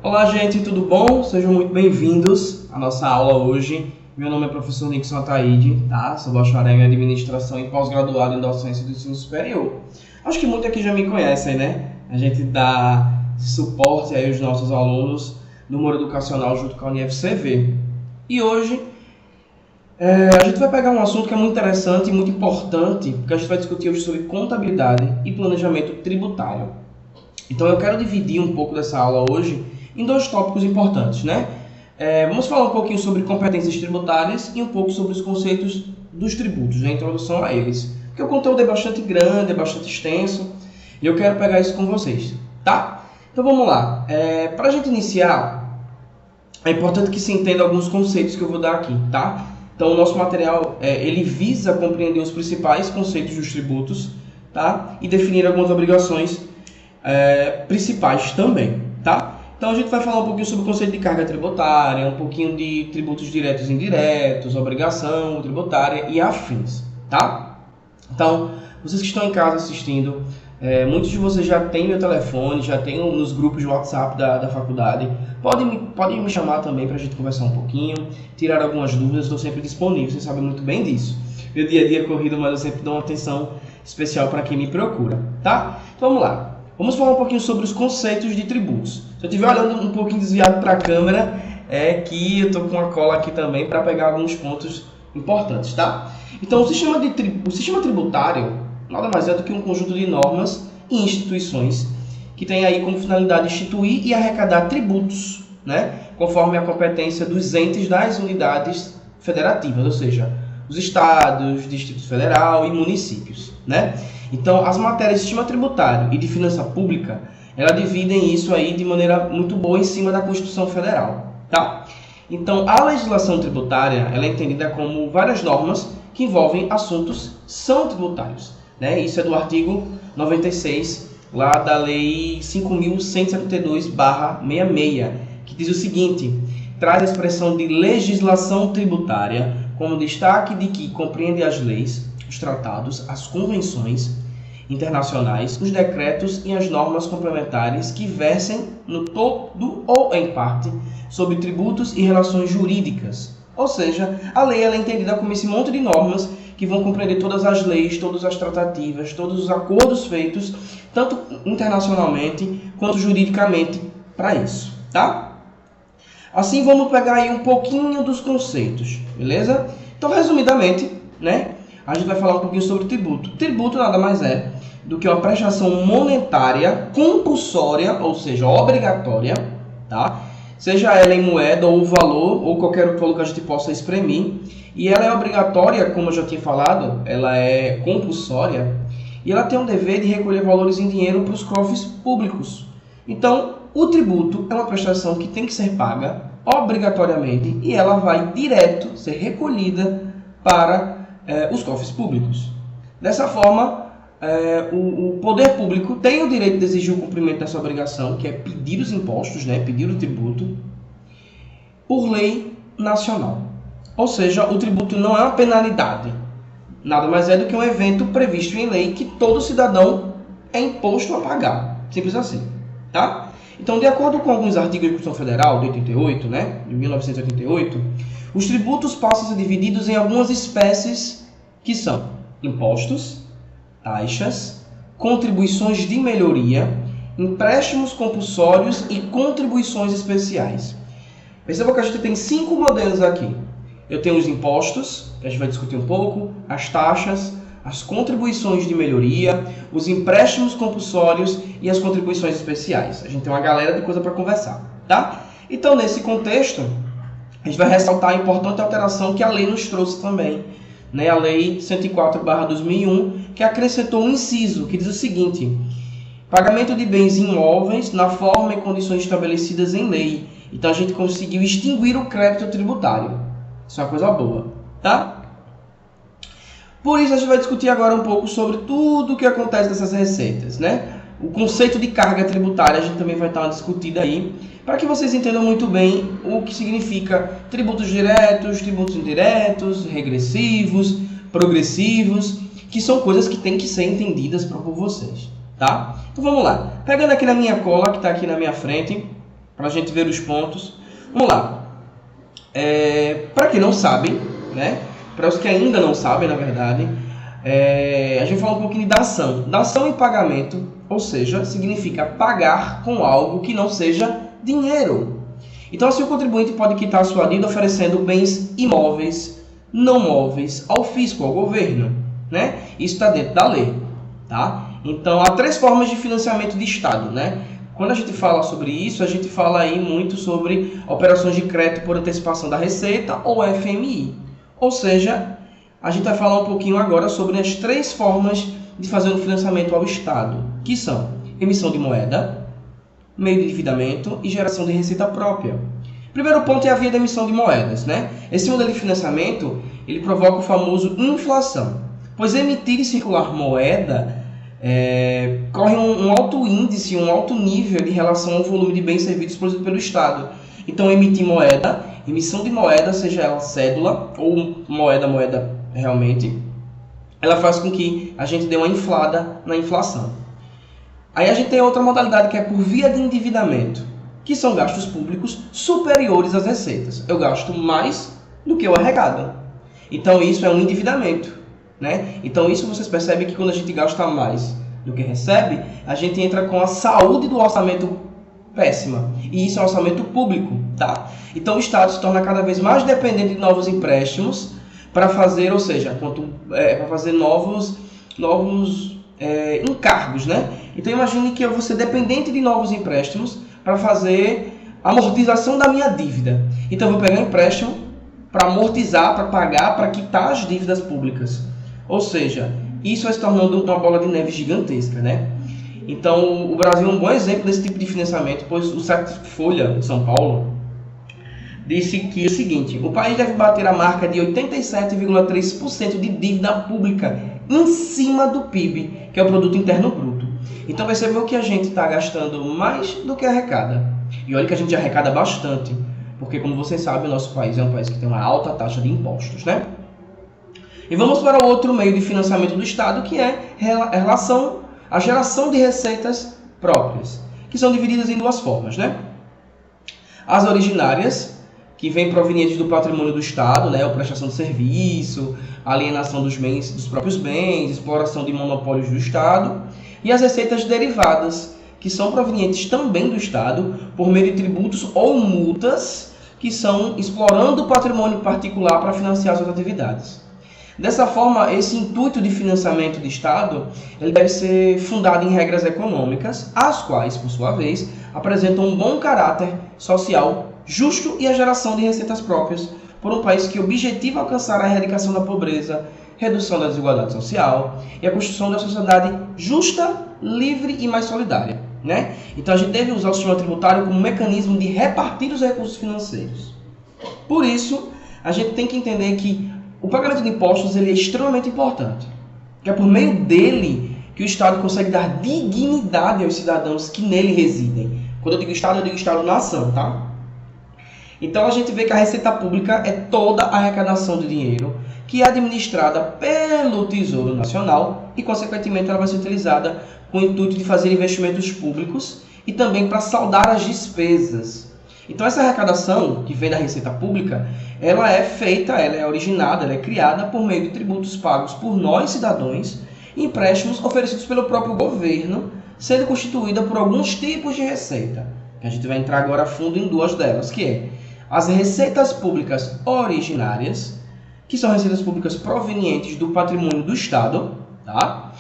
Olá, gente, tudo bom? Sejam muito bem-vindos à nossa aula hoje. Meu nome é professor Nixon Ataíde, tá? Sou bacharel em administração e pós-graduado em docência do ensino superior. Acho que muitos aqui já me conhecem, né? A gente dá suporte aí aos nossos alunos no Muro Educacional junto com a UniFCV. E hoje a gente vai pegar um assunto que é muito interessante e muito importante, porque a gente vai discutir hoje sobre contabilidade e planejamento tributário. Então eu quero dividir um pouco dessa aula hoje em dois tópicos importantes, né? Vamos falar um pouquinho sobre competências tributárias e um pouco sobre os conceitos dos tributos, a introdução a eles. Porque o conteúdo é bastante grande, é bastante extenso, e eu quero pegar isso com vocês, tá? Então vamos lá. Para a gente iniciar, é importante que se entenda alguns conceitos que eu vou dar aqui, tá? Então o nosso material, ele visa compreender os principais conceitos dos tributos, tá? E definir algumas obrigações principais também, tá? Então a gente vai falar um pouquinho sobre o conceito de carga tributária, um pouquinho de tributos diretos e indiretos, obrigação tributária e afins, tá? Então, vocês que estão em casa assistindo, muitos de vocês já têm meu telefone, já têm nos grupos de WhatsApp da faculdade. Podem me chamar também para a gente conversar um pouquinho, tirar algumas dúvidas, estou sempre disponível, vocês sabem muito bem disso. Meu dia a dia é corrido, mas eu sempre dou uma atenção especial para quem me procura, tá? Então vamos lá. Vamos falar um pouquinho sobre os conceitos de tributos. Se eu estiver olhando um pouquinho desviado para a câmera, é que eu estou com uma cola aqui também para pegar alguns pontos importantes, tá? Então, o sistema tributário nada mais é do que um conjunto de normas e instituições que tem aí como finalidade instituir e arrecadar tributos, né? Conforme a competência dos entes das unidades federativas, ou seja, os estados, Distrito Federal e municípios, né? Então, as matérias de sistema tributário e de finança pública, elas dividem isso aí de maneira muito boa em cima da Constituição Federal, tá? Então, a legislação tributária, ela é entendida como várias normas que envolvem assuntos são tributários, né? Isso é do artigo 96, lá da Lei 5.172/66, que diz o seguinte: traz a expressão de legislação tributária como destaque de que compreende as leis, os tratados, as convenções internacionais, os decretos e as normas complementares que versem no todo ou em parte sobre tributos e relações jurídicas. Ou seja, a lei ela é entendida como esse monte de normas que vão compreender todas as leis, todas as tratativas, todos os acordos feitos, tanto internacionalmente quanto juridicamente para isso, tá? Assim, vamos pegar aí um pouquinho dos conceitos, beleza? Então, resumidamente, né? A gente vai falar um pouquinho sobre tributo. Tributo nada mais é do que uma prestação monetária compulsória, ou seja, obrigatória, tá? Seja ela em moeda ou valor, ou qualquer outro valor que a gente possa exprimir. E ela é obrigatória, como eu já tinha falado, ela é compulsória, e ela tem o dever de recolher valores em dinheiro para os cofres públicos. Então, o tributo é uma prestação que tem que ser paga obrigatoriamente, e ela vai direto ser recolhida para os cofres públicos. Dessa forma, o poder público tem o direito de exigir o cumprimento dessa obrigação, que é pedir os impostos, né, pedir o tributo, por lei nacional. Ou seja, o tributo não é uma penalidade, nada mais é do que um evento previsto em lei que todo cidadão é imposto a pagar. Simples assim, tá? Então, de acordo com alguns artigos da Constituição Federal de 88, né, de 1988, os tributos passam a ser divididos em algumas espécies que são impostos, taxas, contribuições de melhoria, empréstimos compulsórios e contribuições especiais. Perceba que a gente tem 5 modelos aqui. Eu tenho os impostos, que a gente vai discutir um pouco, as taxas, as contribuições de melhoria, os empréstimos compulsórios e as contribuições especiais. A gente tem uma galera de coisa para conversar, tá? Então, nesse contexto, a gente vai ressaltar a importante alteração que a lei nos trouxe também, né? A Lei 104/2001, que acrescentou um inciso que diz o seguinte: pagamento de bens imóveis na forma e condições estabelecidas em lei. Então a gente conseguiu extinguir o crédito tributário. Isso é uma coisa boa, tá? Por isso a gente vai discutir agora um pouco sobre tudo o que acontece nessas receitas, né? O conceito de carga tributária a gente também vai estar discutindo aí, para que vocês entendam muito bem o que significa tributos diretos, tributos indiretos, regressivos, progressivos, que são coisas que têm que ser entendidas por vocês, tá? Então vamos lá. Pegando aqui na minha cola, que está aqui na minha frente, para a gente ver os pontos. Vamos lá. Para quem não sabe, né? Para os que ainda não sabem, na verdade, a gente fala um pouquinho de dação. Dação e pagamento, ou seja, significa pagar com algo que não seja dinheiro. Então, assim, o contribuinte pode quitar a sua dívida oferecendo bens imóveis, não móveis, ao fisco, ao governo, né? Isso está dentro da lei, tá? Então, há 3 formas de financiamento de Estado, né? Quando a gente fala sobre isso, a gente fala aí muito sobre operações de crédito por antecipação da receita ou FMI. Ou seja, a gente vai falar um pouquinho agora sobre as 3 formas de fazer um financiamento ao Estado, que são emissão de moeda, meio de endividamento e geração de receita própria. Primeiro ponto é a via da emissão de moedas, né? Esse modelo de financiamento, ele provoca o famoso inflação, pois emitir e circular moeda corre um alto índice, um alto nível de relação ao volume de bens servidos produzidos pelo Estado. Então, emitir moeda, emissão de moeda, seja ela cédula ou moeda realmente, ela faz com que a gente dê uma inflada na inflação. Aí a gente tem outra modalidade que é por via de endividamento, que são gastos públicos superiores às receitas. Eu gasto mais do que eu arrecado. Então, isso é um endividamento, né? Então, isso vocês percebem que quando a gente gasta mais do que recebe, a gente entra com a saúde do orçamento péssima. E isso é um orçamento público, tá? Então, o Estado se torna cada vez mais dependente de novos empréstimos para fazer, ou seja, para fazer novos encargos, né? Então, imagine que eu vou ser dependente de novos empréstimos para fazer a amortização da minha dívida. Então, eu vou pegar um empréstimo para amortizar, para pagar, para quitar as dívidas públicas. Ou seja, isso vai se tornando uma bola de neve gigantesca, né? Então, o Brasil é um bom exemplo desse tipo de financiamento, pois o site Folha de São Paulo disse que o seguinte: o país deve bater a marca de 87,3% de dívida pública em cima do PIB, que é o Produto Interno Bruto. Então, percebeu que a gente está gastando mais do que arrecada. E olha que a gente arrecada bastante, porque, como vocês sabem, o nosso país é um país que tem uma alta taxa de impostos, né? E vamos para o outro meio de financiamento do Estado, que é a geração de receitas próprias, que são divididas em 2 formas, né? As originárias, que vêm provenientes do patrimônio do Estado, né? A prestação de serviço, alienação dos bens, dos próprios bens, exploração de monopólios do Estado, e as receitas derivadas, que são provenientes também do Estado, por meio de tributos ou multas, que são explorando o patrimônio particular para financiar suas atividades. Dessa forma, esse intuito de financiamento de Estado, ele deve ser fundado em regras econômicas, as quais, por sua vez, apresentam um bom caráter social justo e a geração de receitas próprias por um país que objetiva alcançar a erradicação da pobreza, redução da desigualdade social e a construção da sociedade justa, livre e mais solidária, né? Então, a gente deve usar o sistema tributário como um mecanismo de repartir os recursos financeiros. Por isso, a gente tem que entender que o pagamento de impostos ele é extremamente importante, porque é por meio dele que o Estado consegue dar dignidade aos cidadãos que nele residem. Quando eu digo Estado-nação, tá? Então a gente vê que a Receita Pública é toda a arrecadação de dinheiro que é administrada pelo Tesouro Nacional e, consequentemente, ela vai ser utilizada com o intuito de fazer investimentos públicos e também para saldar as despesas. Então, essa arrecadação que vem da Receita Pública, ela é feita, ela é originada, ela é criada por meio de tributos pagos por nós, cidadãos, e empréstimos oferecidos pelo próprio governo, sendo constituída por alguns tipos de receita. A gente vai entrar agora a fundo em 2 delas, que é as receitas públicas originárias, que são receitas públicas provenientes do patrimônio do Estado, tá?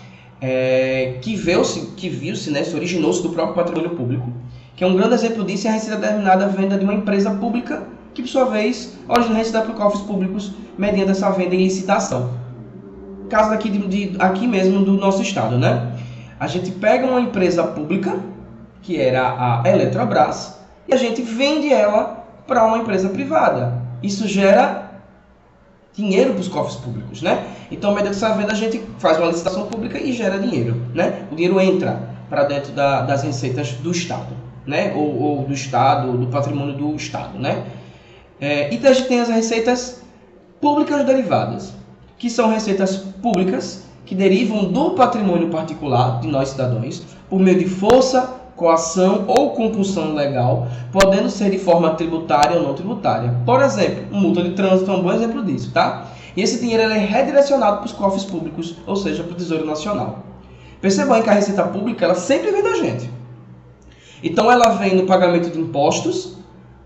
Que viu-se, né, se originou-se do próprio patrimônio público, que é um grande exemplo disso é a receita determinada à venda de uma empresa pública, que por sua vez origina receita para cofres públicos mediante essa venda em licitação. Caso aqui mesmo do nosso estado, né? A gente pega uma empresa pública, que era a Eletrobras, e a gente vende ela para uma empresa privada. Isso gera dinheiro para os cofres públicos, né? Então, mediante essa venda, a gente faz uma licitação pública e gera dinheiro, né? O dinheiro entra para dentro das receitas do Estado, né? Ou do Estado, do patrimônio do Estado, né? E a gente tem as receitas públicas derivadas, que são receitas públicas que derivam do patrimônio particular de nós cidadãos por meio de força, coação ou compulsão legal, podendo ser de forma tributária ou não tributária. Por exemplo, multa de trânsito é um bom exemplo disso, tá? E esse dinheiro ele é redirecionado para os cofres públicos, ou seja, para o Tesouro Nacional. Percebam aí que a Receita Pública ela sempre vem da gente. Então ela vem no pagamento de impostos,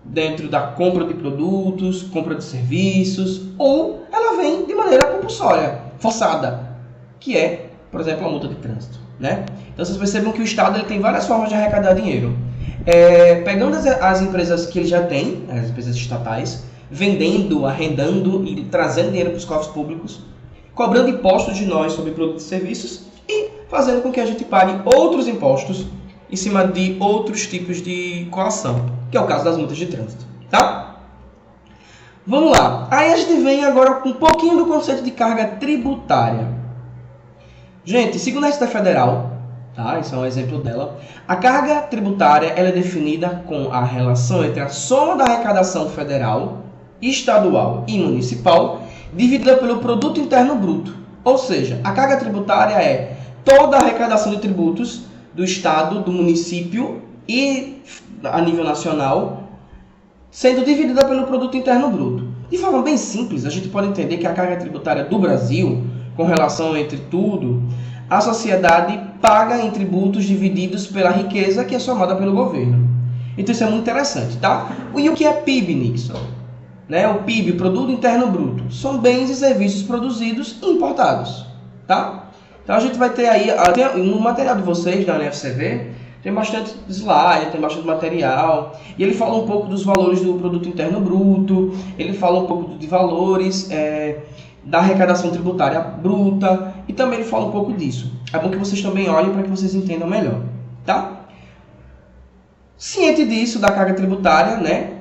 dentro da compra de produtos, compra de serviços, ou ela vem de maneira compulsória, forçada, que é, por exemplo, a multa de trânsito, né? Então vocês percebam que o Estado ele tem várias formas de arrecadar dinheiro. Pegando as empresas que ele já tem, as empresas estatais, vendendo, arrendando e trazendo dinheiro para os cofres públicos, cobrando impostos de nós sobre produtos e serviços e fazendo com que a gente pague outros impostos em cima de outros tipos de coação, que é o caso das multas de trânsito, tá? Vamos lá. Aí a gente vem agora com um pouquinho do conceito de carga tributária. Gente, segundo a Receita Federal, tá? Esse é um exemplo dela. A carga tributária ela é definida com a relação entre a soma da arrecadação federal, estadual e municipal, dividida pelo produto interno bruto. Ou seja, a carga tributária é toda a arrecadação de tributos do estado, do município e a nível nacional, sendo dividida pelo produto interno bruto. De forma bem simples, a gente pode entender que a carga tributária do Brasil, com relação entre tudo, a sociedade paga em tributos divididos pela riqueza que é somada pelo governo. Então isso é muito interessante, tá? E o que é PIB, Nixon? Né? O PIB, o Produto Interno Bruto, são bens e serviços produzidos e importados, tá? Então a gente vai ter aí, no material de vocês da UniFCV, tem bastante slide, tem bastante material, e ele fala um pouco dos valores do Produto Interno Bruto, ele fala um pouco de valores da arrecadação tributária bruta, e também ele fala um pouco disso. É bom que vocês também olhem para que vocês entendam melhor, tá? Ciente disso, da carga tributária, né?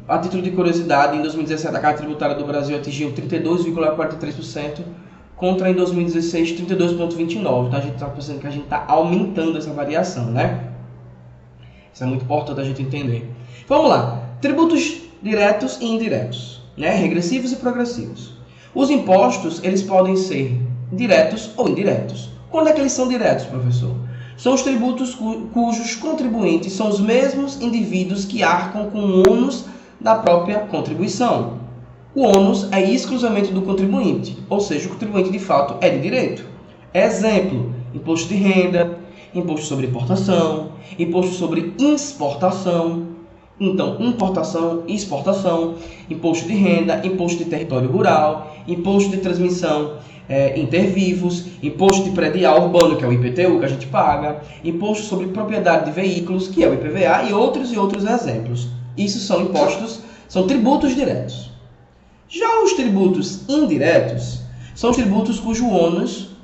A título de curiosidade, em 2017 a carga tributária do Brasil atingiu 32,43%, contra em 2016 32,29%. Então a gente está pensando que a gente está aumentando essa variação, né? Isso é muito importante a gente entender. Vamos lá. Tributos diretos e indiretos, né? Regressivos e progressivos. Os impostos, eles podem ser diretos ou indiretos. Quando é que eles são diretos, professor? São os tributos cujos contribuintes são os mesmos indivíduos que arcam com o ônus da própria contribuição. O ônus é exclusivamente do contribuinte, ou seja, o contribuinte de fato é de direito. Exemplo, imposto de renda, imposto sobre importação, imposto sobre exportação, então importação e exportação, imposto de renda, imposto de território rural, imposto de transmissão inter vivos, imposto de predial urbano, que é o IPTU que a gente paga, imposto sobre propriedade de veículos, que é o IPVA, e outros exemplos. Isso são impostos, são tributos diretos. Já os tributos indiretos são os tributos cujo ônus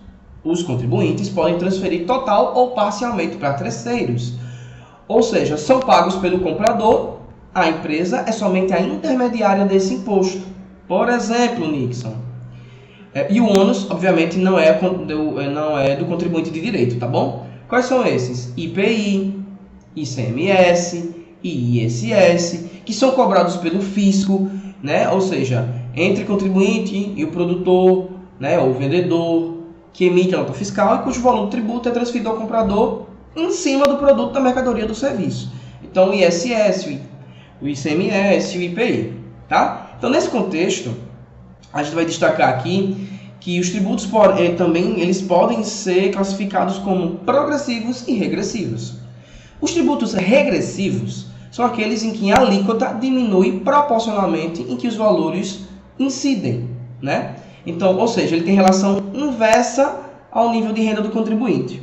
os contribuintes podem transferir total ou parcialmente para terceiros. Ou seja, são pagos pelo comprador, a empresa é somente a intermediária desse imposto. Por exemplo, Nixon. E o ônus, obviamente, não é do contribuinte de direito, tá bom? Quais são esses? IPI, ICMS e ISS, que são cobrados pelo fisco, né? Ou seja, entre o contribuinte e o produtor, né? Ou o vendedor, que emite a nota fiscal e cujo valor do tributo é transferido ao comprador em cima do produto, da mercadoria, do serviço. Então, o ISS, o ICMS e o IPI, tá? Então, nesse contexto, a gente vai destacar aqui que os tributos também eles podem ser classificados como progressivos e regressivos. Os tributos regressivos são aqueles em que a alíquota diminui proporcionalmente em que os valores incidem, né? Então, ou seja, ele tem relação inversa ao nível de renda do contribuinte.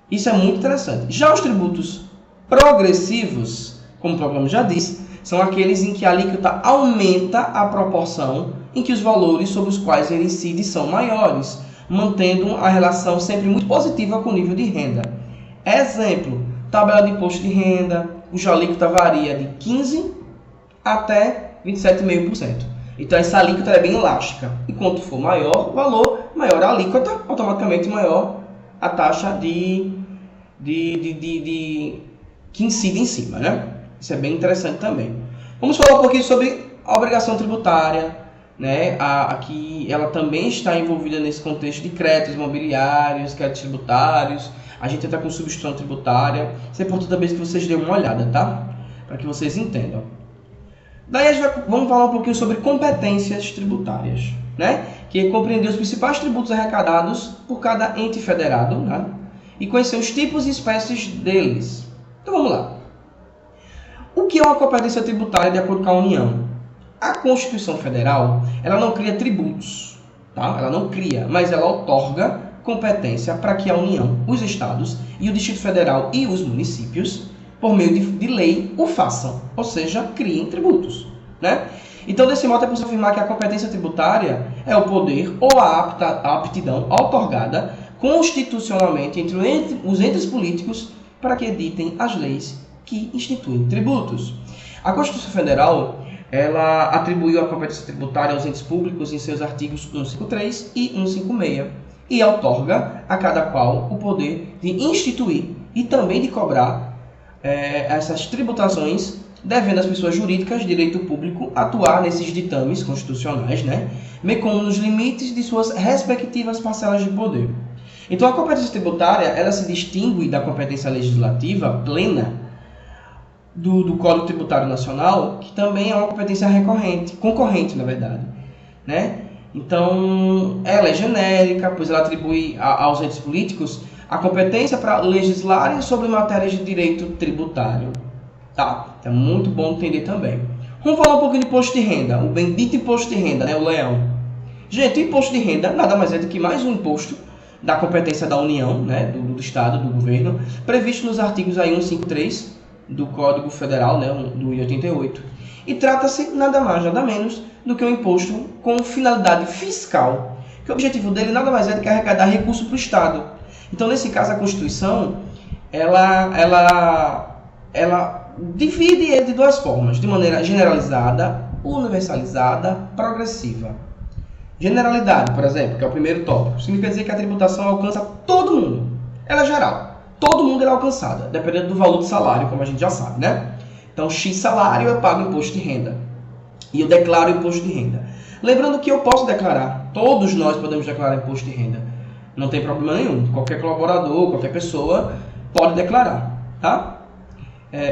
Isso é muito interessante. Já os tributos progressivos, como o programa já disse, são aqueles em que a alíquota aumenta a proporção em que os valores sobre os quais ele incide são maiores, mantendo a relação sempre muito positiva com o nível de renda. Exemplo, tabela de imposto de renda, cuja alíquota varia de 15% até 27,5%. Então essa alíquota é bem elástica. E quanto for maior o valor, maior a alíquota, automaticamente maior a taxa que incide em cima, né? Isso é bem interessante também. Vamos falar um pouquinho sobre a obrigação tributária, né? Aqui ela também está envolvida nesse contexto de créditos imobiliários, créditos tributários. A gente entra com substituição tributária. Isso é importante também que vocês dêem uma olhada, tá? Para que vocês entendam. Daí vamos falar um pouquinho sobre competências tributárias, né? Que é compreender os principais tributos arrecadados por cada ente federado, né? E conhecer os tipos e espécies deles. Então vamos lá. O que é uma competência tributária de acordo com a União? A Constituição Federal, ela não cria tributos, tá? Ela não cria, mas ela outorga competência para que a União, os estados e o Distrito Federal e os municípios, por meio de lei, o façam, ou seja, criem tributos, né? Então, desse modo, é possível afirmar que a competência tributária é o poder ou a aptidão outorgada constitucionalmente entre os entes políticos para que editem as leis que instituem tributos. A Constituição Federal, ela atribuiu a competência tributária aos entes públicos em seus artigos 153 e 156 e outorga a cada qual o poder de instituir e também de cobrar essas tributações, devendo às pessoas jurídicas de direito público atuar nesses ditames constitucionais, né, bem como nos limites de suas respectivas parcelas de poder. Então, a competência tributária, ela se distingue da competência legislativa plena do Código Tributário Nacional, que também é uma competência concorrente, na verdade, né? Então, ela é genérica, pois ela atribui aos entes políticos a competência para legislarem sobre matérias de direito tributário. Tá? É muito bom entender também. Vamos falar um pouquinho de imposto de renda, o bendito imposto de renda, né? O leão. Gente, o imposto de renda nada mais é do que mais um imposto da competência da União, né? do Estado, do governo, previsto nos artigos aí 153 do Código Federal, né? Do 88. E trata-se nada mais, nada menos do que um imposto com finalidade fiscal, que o objetivo dele nada mais é do que arrecadar recurso para o Estado. Então, nesse caso, a Constituição, ela divide ele de duas formas, de maneira generalizada, universalizada, progressiva. Generalidade, por exemplo, que é o primeiro tópico, significa dizer que a tributação alcança todo mundo. Ela é geral. Todo mundo é alcançada, dependendo do valor do salário, como a gente já sabe, né? Então, X salário eu pago imposto de renda. E eu declaro imposto de renda. Lembrando que eu posso declarar, todos nós podemos declarar imposto de renda. Não tem problema nenhum. Qualquer colaborador, qualquer pessoa pode declarar, tá?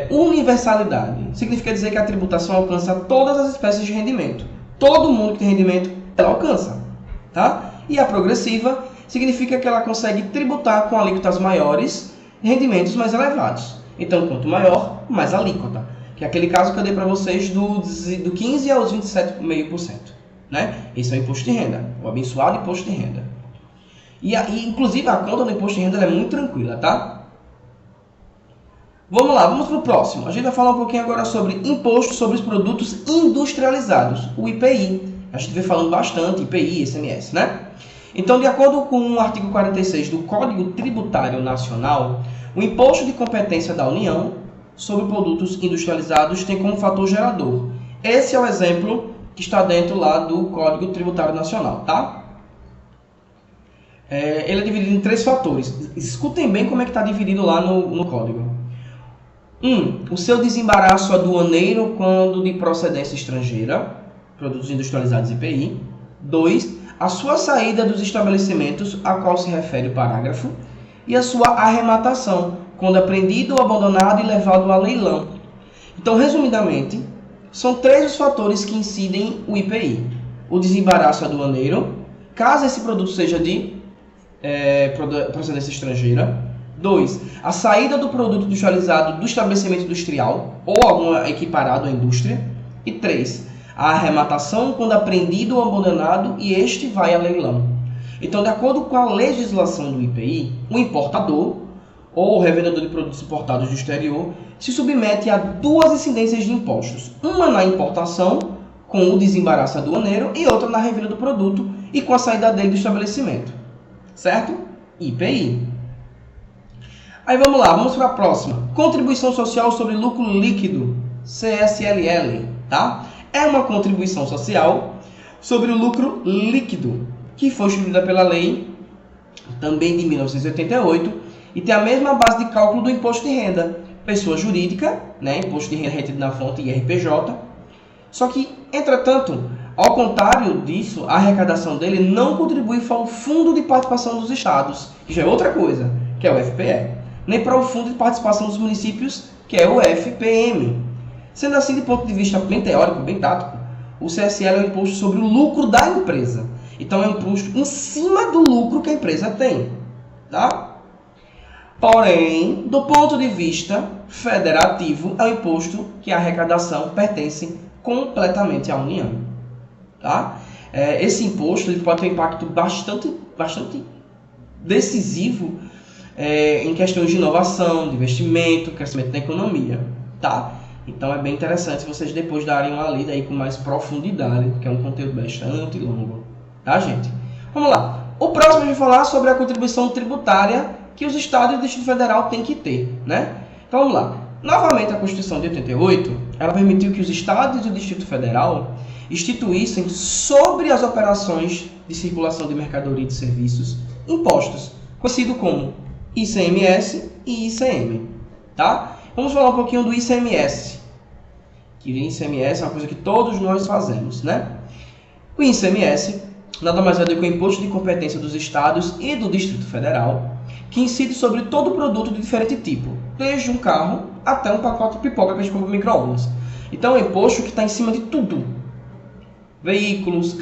Universalidade significa dizer que a tributação alcança todas as espécies de rendimento. Todo mundo que tem rendimento, ela alcança, tá? E a progressiva significa que ela consegue tributar com alíquotas maiores rendimentos mais elevados. Então, quanto maior, mais alíquota. Que é aquele caso que eu dei para vocês do 15% aos 27,5%, né? Esse é o imposto de renda, o abençoado imposto de renda. E inclusive, a conta do imposto de renda é muito tranquila, tá? Vamos lá, vamos para o próximo. A gente vai falar um pouquinho agora sobre imposto sobre os produtos industrializados, o IPI. A gente vem falando bastante, IPI, ICMS, né? Então, de acordo com o artigo 46 do Código Tributário Nacional, o imposto de competência da União sobre produtos industrializados tem como fator gerador. Esse é o exemplo que está dentro lá do Código Tributário Nacional, tá? Ele é dividido em 3 fatores. Escutem bem como é que está dividido lá no código. 1. O seu desembaraço aduaneiro quando de procedência estrangeira, produtos industrializados IPI. 2. A sua saída dos estabelecimentos a qual se refere o parágrafo. E a sua arrematação, quando apreendido, abandonado e levado a leilão. Então, resumidamente, são 3 os fatores que incidem o IPI. O desembaraço aduaneiro, caso esse produto seja de procedência estrangeira. 2. A saída do produto industrializado do estabelecimento industrial ou algum equiparado à indústria. E 3. A arrematação quando apreendido ou abandonado e este vai a leilão. Então, de acordo com a legislação do IPI, o importador ou o revendedor de produtos importados do exterior se submete a 2 incidências de impostos. Uma na importação, com o desembaraço aduaneiro, e outra na revenda do produto e com a saída dele do estabelecimento. Certo? IPI. Aí vamos lá, vamos para a próxima. Contribuição Social sobre Lucro Líquido, CSLL, tá? É uma contribuição social sobre o lucro líquido, que foi instituída pela lei, também de 1988, e tem a mesma base de cálculo do imposto de renda. Pessoa jurídica, né? Imposto de renda retido na fonte IRPJ. Só que, entretanto, ao contrário disso, a arrecadação dele não contribui para o Fundo de Participação dos Estados, que já é outra coisa. que é o FPE, nem para o Fundo de Participação dos Municípios, que é o FPM. Sendo assim, de ponto de vista bem teórico, bem tático, o CSL é um imposto sobre o lucro da empresa. Então, é um imposto em cima do lucro que a empresa tem. Tá? Porém, do ponto de vista federativo, é um imposto que a arrecadação pertence completamente à União. Tá? Esse imposto ele pode ter um impacto bastante decisivo em questões de inovação, de investimento, crescimento da economia. Tá? Então é bem interessante vocês depois darem uma lida aí com mais profundidade, porque é um conteúdo bastante longo. Tá, gente? Vamos lá. O próximo a gente vai falar sobre a contribuição tributária que os estados e o Distrito Federal têm que ter, né? Então vamos lá. Novamente, a Constituição de 88, ela permitiu que os estados e o Distrito Federal instituíssem sobre as operações de circulação de mercadoria e de serviços impostos, conhecido como ICMS e ICM, tá? Vamos falar um pouquinho do ICMS, que o ICMS é uma coisa que todos nós fazemos, né? O ICMS nada mais é do que o imposto de competência dos estados e do Distrito Federal, que incide sobre todo produto de diferente tipo, desde um carro até um pacote de pipoca que a gente compra no micro-ondas. Então é um imposto que está em cima de tudo. Veículos,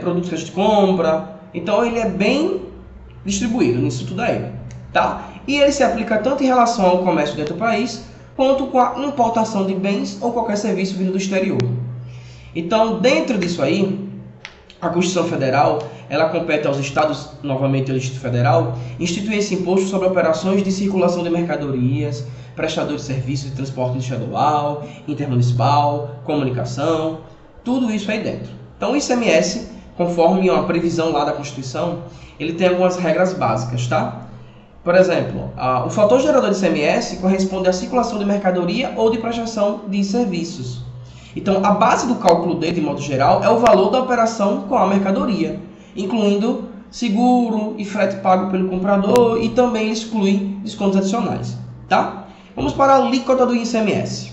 produtos que a gente compra. Então ele é bem distribuído nisso tudo aí. Tá? E ele se aplica tanto em relação ao comércio dentro do país, quanto com a importação de bens ou qualquer serviço vindo do exterior. Então, dentro disso aí, a Constituição Federal, ela compete aos estados, novamente ao Distrito Federal, instituir esse imposto sobre operações de circulação de mercadorias, prestadores de serviços de transporte estadual, intermunicipal, comunicação, tudo isso aí dentro. Então o ICMS, conforme uma previsão lá da Constituição, ele tem algumas regras básicas, tá? Por exemplo, o fator gerador de ICMS corresponde à circulação de mercadoria ou de prestação de serviços. Então, a base do cálculo dele, de modo geral, é o valor da operação com a mercadoria, incluindo seguro e frete pago pelo comprador e também exclui descontos adicionais. Tá? Vamos para a alíquota do ICMS.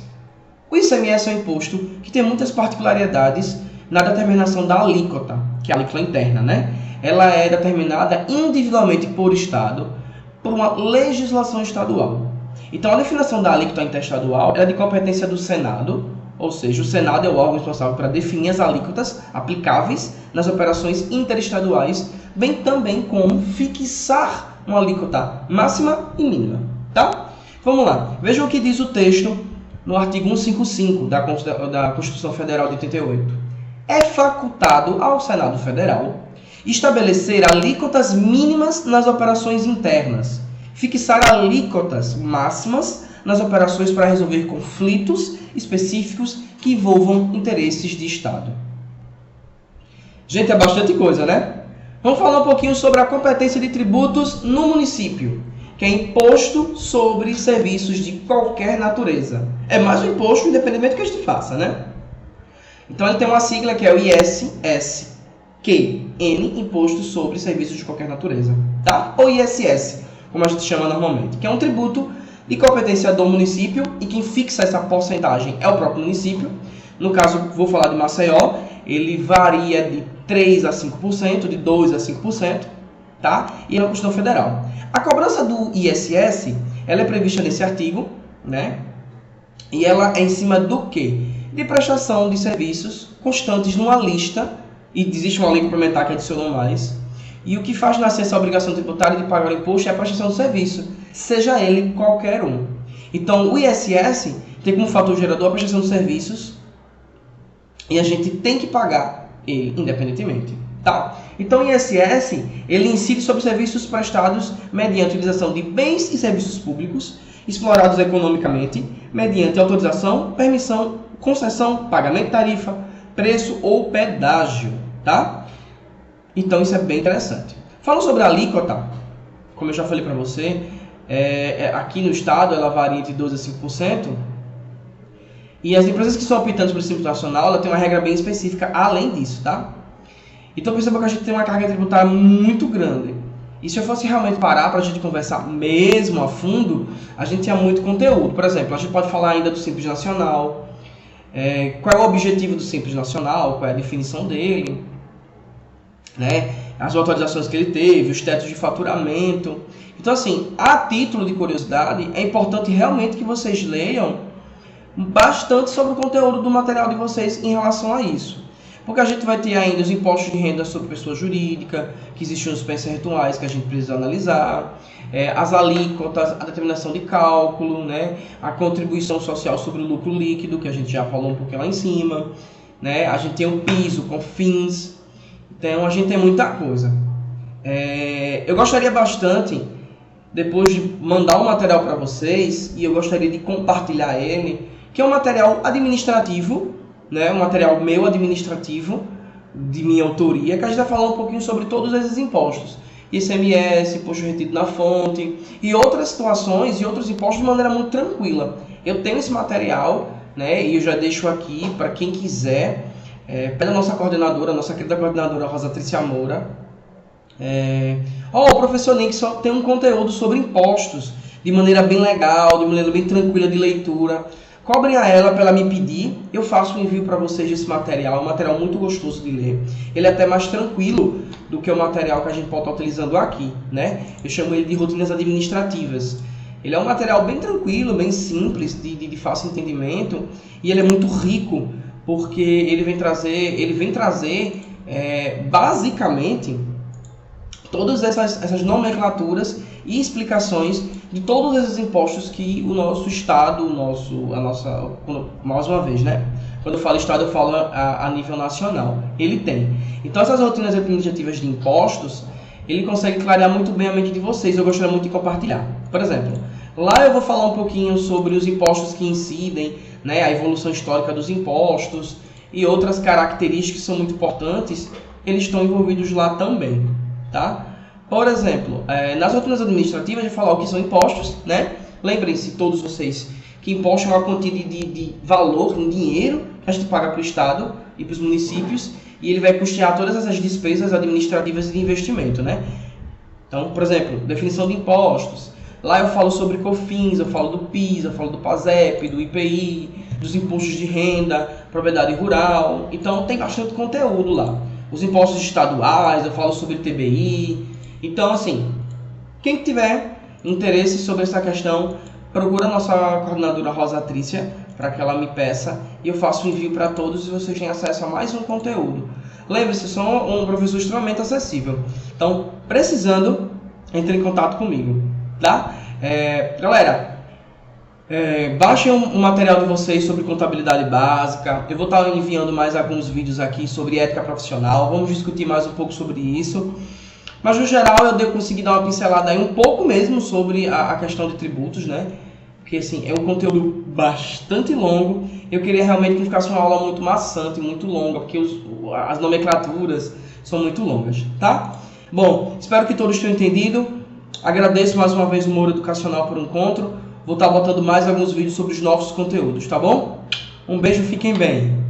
O ICMS é um imposto que tem muitas particularidades na determinação da alíquota, que é a alíquota interna, né? Ela é determinada individualmente por estado, por uma legislação estadual. Então, a definição da alíquota interestadual é de competência do Senado, ou seja, o Senado é o órgão responsável para definir as alíquotas aplicáveis nas operações interestaduais, bem também como fixar uma alíquota máxima e mínima. Tá? Vamos lá. Vejam o que diz o texto no artigo 155 da Constituição Federal de 88. É facultado ao Senado Federal estabelecer alíquotas mínimas nas operações internas, fixar alíquotas máximas nas operações para resolver conflitos específicos que envolvam interesses de Estado. Gente, é bastante coisa, né? Vamos falar um pouquinho sobre a competência de tributos no município, que é imposto sobre serviços de qualquer natureza. É mais um imposto independente do que a gente faça, né? Então ele tem uma sigla que é o ISSQN, Imposto sobre Serviços de Qualquer Natureza, tá? Ou ISS, como a gente chama normalmente, que é um tributo de competência do município e quem fixa essa porcentagem é o próprio município. No caso, vou falar de Maceió, ele varia de 3% a 5%, de 2% a 5%, tá? E é uma Constituição Federal. A cobrança do ISS, ela é prevista nesse artigo, né? E ela é em cima do quê? De prestação de serviços constantes numa lista, e existe uma lei complementar que adicionou mais. E o que faz nascer essa obrigação tributária de pagar o imposto é a prestação do serviço, seja ele qualquer um. Então, o ISS tem como fator gerador a prestação de serviços e a gente tem que pagar ele independentemente. Tá? Então, o ISS ele incide sobre serviços prestados mediante a utilização de bens e serviços públicos explorados economicamente mediante autorização, permissão, concessão, pagamento de tarifa, preço ou pedágio. Tá? Então, isso é bem interessante. Falando sobre a alíquota, como eu já falei para você, aqui no estado ela varia entre 12% a 5%. E as empresas que são optantes pelo Simples Nacional, ela tem uma regra bem específica além disso, tá? Então perceba que a gente tem uma carga tributária muito grande. E se eu fosse realmente parar para a gente conversar mesmo a fundo, a gente tinha muito conteúdo. Por exemplo, a gente pode falar ainda do Simples Nacional, qual é o objetivo do Simples Nacional, qual é a definição dele, né? as autorizações que ele teve, os tetos de faturamento. Então, assim, a título de curiosidade, é importante realmente que vocês leiam bastante sobre o conteúdo do material de vocês em relação a isso. Porque a gente vai ter ainda os impostos de renda sobre pessoa jurídica, que existem os percentuais que a gente precisa analisar, as alíquotas, a determinação de cálculo, né, a contribuição social sobre o lucro líquido, que a gente já falou um pouquinho lá em cima, né, a gente tem o PIS, o COFINS, então a gente tem muita coisa. Eu gostaria bastante, depois de mandar um material para vocês, e eu gostaria de compartilhar ele, que é um material administrativo, né, um material meu administrativo, de minha autoria, que a gente vai falar um pouquinho sobre todos esses impostos. ICMS, imposto retido na fonte, e outras situações e outros impostos de maneira muito tranquila. Eu tenho esse material, né, e eu já deixo aqui para quem quiser, pela nossa coordenadora, nossa querida coordenadora Rosatricia Moura. O professor Link só tem um conteúdo sobre impostos, de maneira bem legal, de maneira bem tranquila de leitura. Cobrem a ela para ela me pedir, eu faço um envio para vocês desse material, é um material muito gostoso de ler. Ele é até mais tranquilo do que o material que a gente pode estar utilizando aqui, né? Eu chamo ele de rotinas administrativas. Ele é um material bem tranquilo, bem simples, de fácil entendimento, e ele é muito rico, porque ele vem trazer basicamente todas essas nomenclaturas e explicações de todos esses impostos que o nosso Estado, mais uma vez, né? Quando eu falo Estado, eu falo a nível nacional. Ele tem. Então, essas rotinas administrativas de impostos, ele consegue clarear muito bem a mente de vocês. Eu gostaria muito de compartilhar. Por exemplo, lá eu vou falar um pouquinho sobre os impostos que incidem, né? A evolução histórica dos impostos e outras características que são muito importantes. Eles estão envolvidos lá também, tá? Por exemplo, nas rotinas administrativas, a gente falar o que são impostos, né? Lembrem-se, todos vocês, que imposto é uma quantia de valor, em dinheiro, que a gente paga para o Estado e para os municípios, e ele vai custear todas essas despesas administrativas e de investimento, né? Então, por exemplo, definição de impostos. Lá eu falo sobre COFINS, eu falo do PIS, eu falo do PASEP, do IPI, dos impostos de renda, propriedade rural. Então, tem bastante conteúdo lá. Os impostos estaduais, eu falo sobre TBI. Então, assim, quem tiver interesse sobre essa questão, procura a nossa coordenadora Rosatricia para que ela me peça e eu faço o envio para todos e vocês têm acesso a mais um conteúdo. Lembre-se, sou um professor extremamente acessível. Então, precisando, entre em contato comigo, tá? Galera, baixem um material de vocês sobre contabilidade básica. Eu vou estar enviando mais alguns vídeos aqui sobre ética profissional. Vamos discutir mais um pouco sobre isso. Mas, no geral, eu consegui dar uma pincelada aí um pouco mesmo sobre a questão de tributos, né? Porque, assim, é um conteúdo bastante longo. Eu queria realmente que ficasse uma aula muito maçante, muito longa, porque as nomenclaturas são muito longas, tá? Bom, espero que todos tenham entendido. Agradeço mais uma vez o Moura Educacional por um encontro. Vou estar botando mais alguns vídeos sobre os novos conteúdos, tá bom? Um beijo, fiquem bem.